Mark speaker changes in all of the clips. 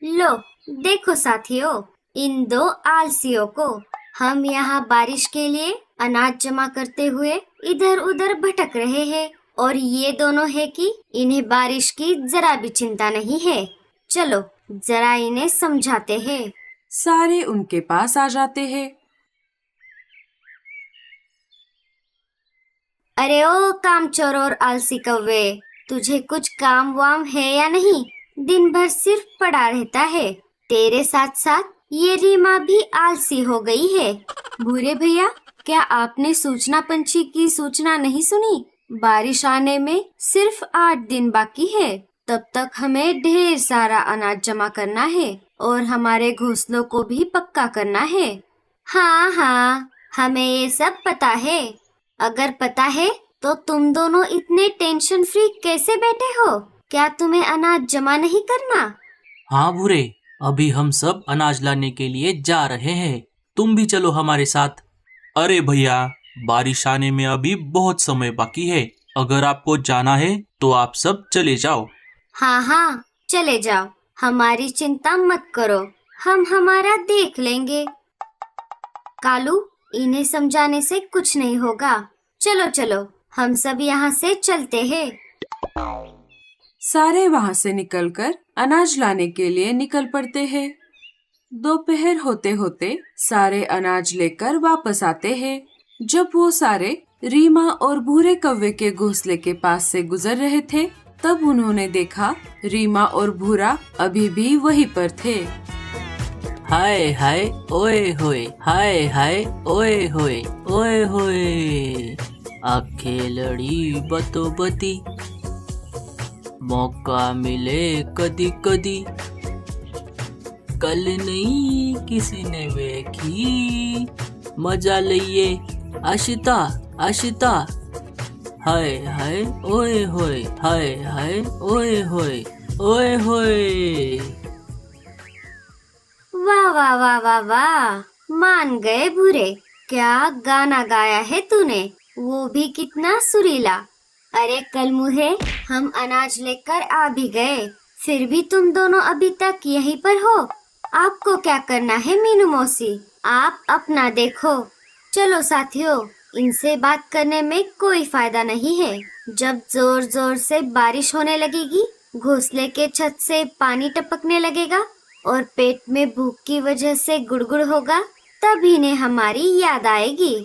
Speaker 1: लो, देखो साथियों, इन दो आलसियों को। हम यहाँ बारिश के लिए अनाज जमा करते हुए इधर उधर भटक रहे हैं और ये दोनों है कि इन्हें बारिश की जरा भी चिंता नहीं है। चलो जरा इन्हें समझाते हैं।
Speaker 2: सारे उनके पास आ जाते हैं।
Speaker 1: अरे ओ कामचोर और आलसी कौवे, तुझे कुछ काम वाम है या नहीं? दिन भर सिर्फ पड़ा रहता है। तेरे साथ साथ ये रीमा भी आलसी हो गई है। भूरे भैया, क्या आपने सूचना पंछी की सूचना नहीं सुनी? बारिश आने में सिर्फ 8 दिन बाकी है। तब तक हमें ढेर सारा अनाज जमा करना है और हमारे घोंसलों को भी पक्का करना है। हाँ हाँ, हमें ये सब पता है। अगर पता है तो तुम दोनों इतने टेंशन फ्री कैसे बैठे हो? क्या तुम्हें अनाज जमा नहीं करना?
Speaker 3: हाँ भूरे, अभी हम सब अनाज लाने के लिए जा रहे हैं। तुम भी चलो हमारे साथ। अरे भैया, बारिश आने में अभी बहुत समय बाकी है। अगर आपको जाना है तो आप सब चले जाओ।
Speaker 1: हाँ हाँ, चले जाओ। हमारी चिंता मत करो, हम हमारा देख लेंगे। कालू, इन्हें समझाने से कुछ नहीं होगा। चलो चलो, हम सब यहाँ से चलते हैं।
Speaker 2: सारे वहाँ से निकलकर अनाज लाने के लिए निकल पड़ते हैं। दोपहर होते होते सारे अनाज लेकर वापस आते हैं। जब वो सारे रीमा और भूरे कौवे के घोंसले के पास से गुजर रहे थे, तब उन्होंने देखा रीमा और भूरा अभी भी वहीं पर थे।
Speaker 3: हाय हाय ओए होए, हाय हाय ओए होए, ओए होए। आंखें लड़ी बतो बती, मौका मिले कदी कदी। कल नहीं किसी ने देखी, मजा लइए आशिता आशिता। हाय हाय ओए होए, हाय हाय ओए होए, ओए होए।
Speaker 1: वाह वाह वाह वाह वाह, मान गए भूरे। क्या गाना गाया है तूने, वो भी कितना सुरीला। अरे कल मुहे, हम अनाज लेकर आ भी गए, फिर भी तुम दोनों अभी तक यहीं पर हो। आपको क्या करना है मीनू मौसी? आप अपना देखो। चलो साथियों, इनसे बात करने में कोई फायदा नहीं है। जब जोर जोर से बारिश होने लगेगी, घोंसले के छत से पानी टपकने लगेगा और पेट में भूख की वजह से गुड़गुड़ होगा, तब इन्हें हमारी याद आएगी।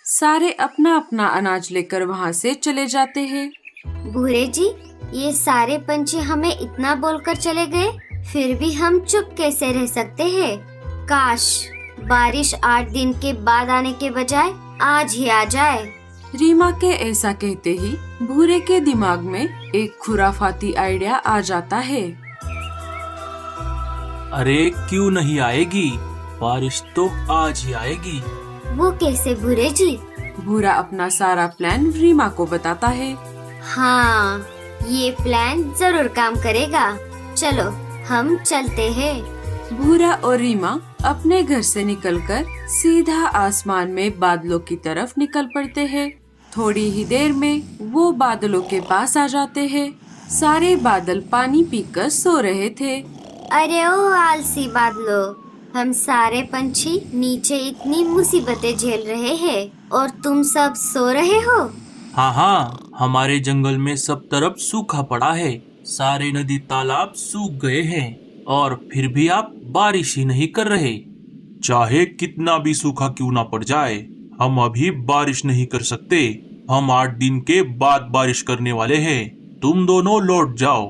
Speaker 2: सारे अपना अपना अनाज लेकर वहाँ से चले जाते हैं।
Speaker 1: भूरे जी, ये सारे पंछी हमें इतना बोलकर चले गए, फिर भी हम चुप कैसे रह सकते हैं? काश बारिश 8 दिन के बाद आने के बजाय आज ही आ जाए।
Speaker 2: रीमा के ऐसा कहते ही भूरे के दिमाग में एक खुराफाती आइडिया आ जाता है।
Speaker 3: अरे क्यों नहीं आएगी, बारिश तो आज ही आएगी।
Speaker 1: वो कैसे भूरे जी?
Speaker 2: भूरा अपना सारा प्लान रीमा को बताता है।
Speaker 1: हाँ, ये प्लान जरूर काम करेगा। चलो हम चलते हैं।
Speaker 2: भूरा और रीमा अपने घर से निकलकर सीधा आसमान में बादलों की तरफ निकल पड़ते हैं। थोड़ी ही देर में वो बादलों के पास आ जाते हैं। सारे बादल पानी पीकर सो रहे थे।
Speaker 1: अरे ओ आलसी बादलों, हम सारे पंछी नीचे इतनी मुसीबतें झेल रहे हैं और तुम सब सो रहे हो।
Speaker 3: हाँ हाँ, हमारे जंगल में सब तरफ सूखा पड़ा है। सारे नदी तालाब सूख गए हैं और फिर भी आप बारिश ही नहीं कर रहे। चाहे कितना भी सूखा क्यों ना पड़ जाए, हम अभी बारिश नहीं कर सकते। हम 8 दिन के बाद बारिश करने वाले हैं। तुम दोनों लौट जाओ।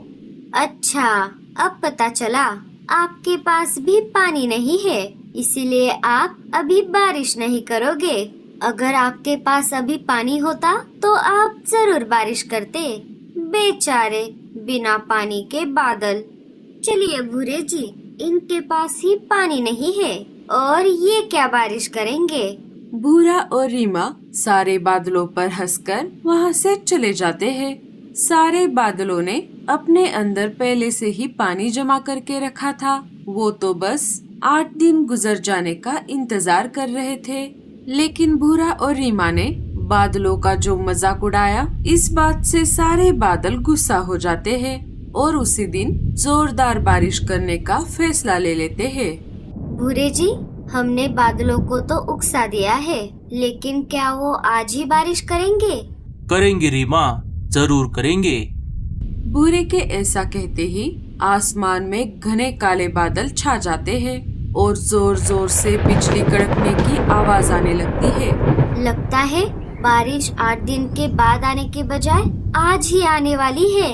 Speaker 1: अच्छा, अब पता चला आपके पास भी पानी नहीं है, इसीलिए आप अभी बारिश नहीं करोगे। अगर आपके पास अभी पानी होता तो आप जरूर बारिश करते। बेचारे बिना पानी के बादल। चलिए भूरे जी, इनके पास ही पानी नहीं है और ये क्या बारिश करेंगे।
Speaker 2: भूरा और रीमा सारे बादलों पर हंसकर वहाँ से चले जाते हैं। सारे बादलों ने अपने अंदर पहले से ही पानी जमा करके रखा था। वो तो बस 8 दिन गुजर जाने का इंतजार कर रहे थे। लेकिन भूरा और रीमा ने बादलों का जो मजाक उड़ाया, इस बात से सारे बादल गुस्सा हो जाते हैं। और उसी दिन जोरदार बारिश करने का फैसला ले लेते हैं।
Speaker 1: भूरे जी, हमने बादलों को तो उकसा दिया है, लेकिन क्या वो आज ही बारिश करेंगे?
Speaker 3: करेंगे रीमा, जरूर करेंगे।
Speaker 2: भूरे के ऐसा कहते ही आसमान में घने काले बादल छा जाते हैं और जोर जोर से बिजली कड़कने की आवाज आने लगती है।
Speaker 1: लगता है बारिश 8 दिन के बाद आने के बजाय आज ही आने वाली है।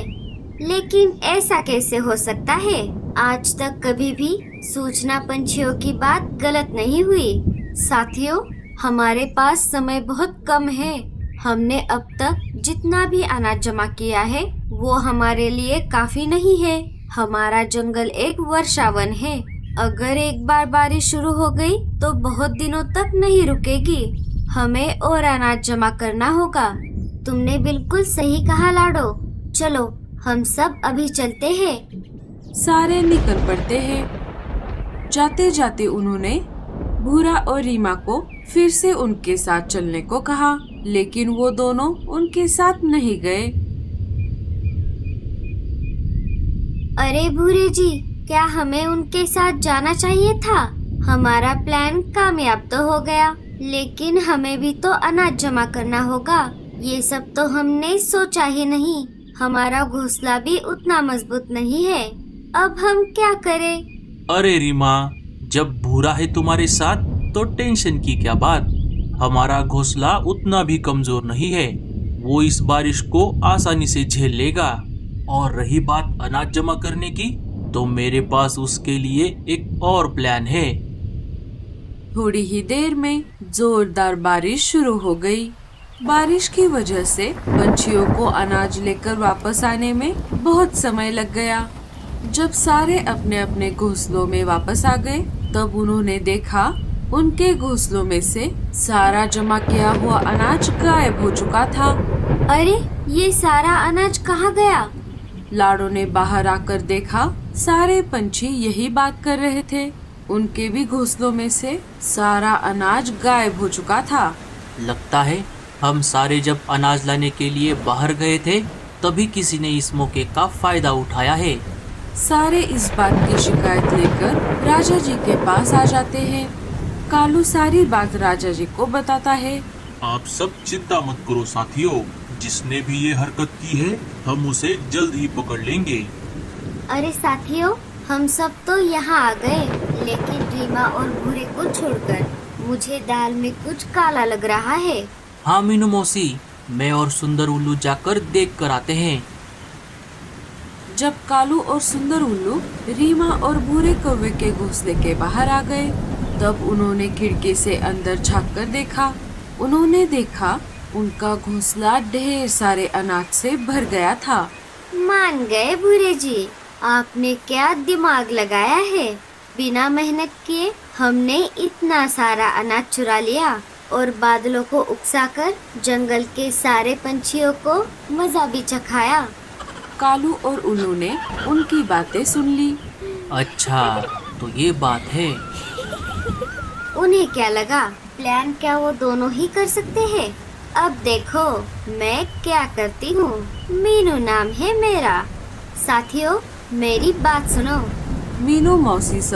Speaker 1: लेकिन ऐसा कैसे हो सकता है? आज तक कभी भी सूचना पंछियों की बात गलत नहीं हुई। साथियों, हमारे पास समय बहुत कम है। हमने अब तक जितना भी अनाज जमा किया है वो हमारे लिए काफी नहीं है। हमारा जंगल एक वर्षावन है। अगर एक बार बारिश शुरू हो गई तो बहुत दिनों तक नहीं रुकेगी। हमें और अनाज जमा करना होगा। तुमने बिल्कुल सही कहा लाडो। चलो हम सब अभी चलते हैं।
Speaker 2: सारे निकल पड़ते हैं। जाते जाते उन्होंने भूरा और रीमा को फिर से उनके साथ चलने को कहा, लेकिन वो दोनों उनके साथ नहीं गए।
Speaker 1: अरे भूरे जी, क्या हमें उनके साथ जाना चाहिए था? हमारा प्लान कामयाब तो हो गया, लेकिन हमें भी तो अनाज जमा करना होगा। ये सब तो हमने सोचा ही नहीं। हमारा घोंसला भी उतना मजबूत नहीं है। अब हम क्या करें?
Speaker 3: अरे रीमा, जब भूरा है तुम्हारे साथ तो टेंशन की क्या बात। हमारा घोंसला उतना भी कमजोर नहीं है। वो इस बारिश को आसानी से झेल लेगा। और रही बात अनाज जमा करने की, तो मेरे पास उसके लिए एक और प्लान है।
Speaker 2: थोड़ी ही देर में जोरदार बारिश शुरू हो गई। बारिश की वजह से पंछियों को अनाज लेकर वापस आने में बहुत समय लग गया। जब सारे अपने अपने घोंसलों में वापस आ गए, तब उन्होंने देखा उनके घोंसलों में से सारा जमा किया हुआ अनाज गायब हो चुका था।
Speaker 1: अरे, ये सारा अनाज कहाँ गया?
Speaker 2: लाडो ने बाहर आकर देखा, सारे पंछी यही बात कर रहे थे। उनके भी घोंसलों में से सारा अनाज गायब हो चुका था।
Speaker 3: लगता है हम सारे जब अनाज लाने के लिए बाहर गए थे, तभी किसी ने इस मौके का फायदा उठाया है।
Speaker 2: सारे इस बात की शिकायत लेकर राजा जी के पास आ जाते हैं। कालू सारी बात राजा जी को बताता है।
Speaker 3: आप सब चिंता मत करो साथियों, जिसने भी ये हरकत की है हम उसे जल्द ही पकड़ लेंगे।
Speaker 1: अरे साथियों, हम सब तो यहाँ आ गए, लेकिन रीमा और भूरे को छोड़कर मुझे दाल में कुछ काला लग रहा है।
Speaker 3: हाँ मीनू मौसी, मैं और सुंदर उल्लू जाकर देख कर आते हैं।
Speaker 2: जब कालू और सुंदर उल्लू रीमा और भूरे कौवे के घोंसले के बाहर आ गए, तब उन्होंने खिड़की से अंदर झांक कर देखा। उन्होंने देखा उनका घोंसला ढेर सारे अनाज से भर गया था।
Speaker 1: मान गए भूरे जी, आपने क्या दिमाग लगाया है। बिना मेहनत किए हमने इतना सारा अनाज चुरा लिया और बादलों को उकसाकर जंगल के सारे पंछियों को मजा भी चखाया।
Speaker 2: कालू और उल्लू ने उनकी बातें सुन ली।
Speaker 3: अच्छा, तो ये बात है।
Speaker 1: उन्हें क्या लगा, प्लान क्या वो दोनों ही कर सकते हैं? अब देखो मैं क्या करती हूँ। मीनू नाम है मेरा। साथियों, मेरी बात सुनो।
Speaker 2: मीनू मौसी सब